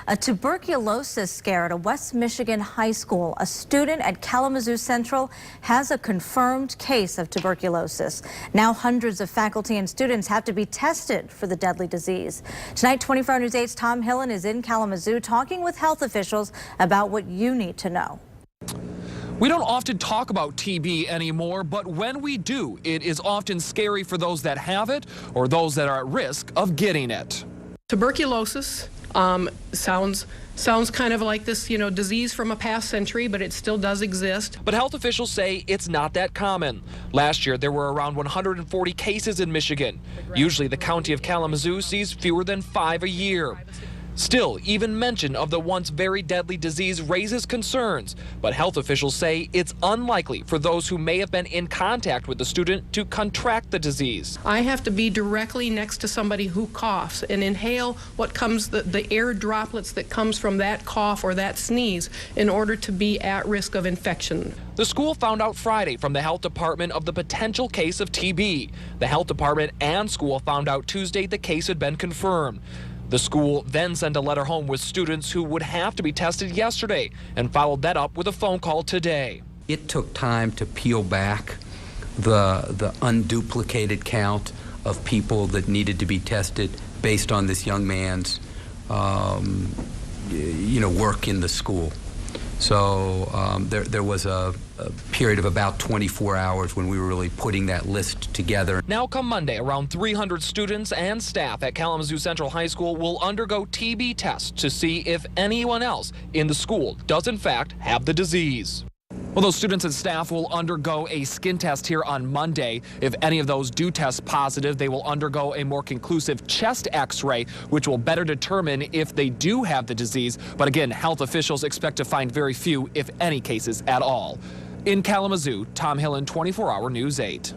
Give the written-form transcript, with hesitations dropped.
A tuberculosis scare at a West Michigan high school. A student at Kalamazoo Central has a confirmed case of tuberculosis. Now hundreds of faculty and students have to be tested for the deadly disease. Tonight, 24 News 8's Tom Hillen is in Kalamazoo talking with health officials about what you need to know. We don't often talk about TB anymore, but when we do, it is often scary for those that have it or those that are at risk of getting it. Tuberculosis sounds kind of like this, disease from a past century, but it still does exist. But health officials say it's not that common. Last year, there were around 140 cases in Michigan. Usually, the county of Kalamazoo sees fewer than 5 a year. Still, even mention of the once very deadly disease raises concerns, but health officials say it's unlikely for those who may have been in contact with the student to contract the disease. I have to be directly next to somebody who coughs and inhale what comes, the air droplets that comes from that cough or that sneeze in order to be at risk of infection. The school found out Friday from the health department of the potential case of TB. The health department and school found out Tuesday the case had been confirmed. The school then sent a letter home with students who would have to be tested yesterday and followed that up with a phone call today. It took time to peel back the unduplicated count of people that needed to be tested based on this young man's work in the school. So there was a period of about 24 hours when we were really putting that list together. Now come Monday, around 300 students and staff at Kalamazoo Central High School will undergo TB tests to see if anyone else in the school does in fact have the disease. Well, those students and staff will undergo a skin test here on Monday. If any of those do test positive, they will undergo a more conclusive chest x-ray, which will better determine if they do have the disease. But again, health officials expect to find very few, if any, cases at all. In Kalamazoo, Tom Hillen, 24 Hour News 8.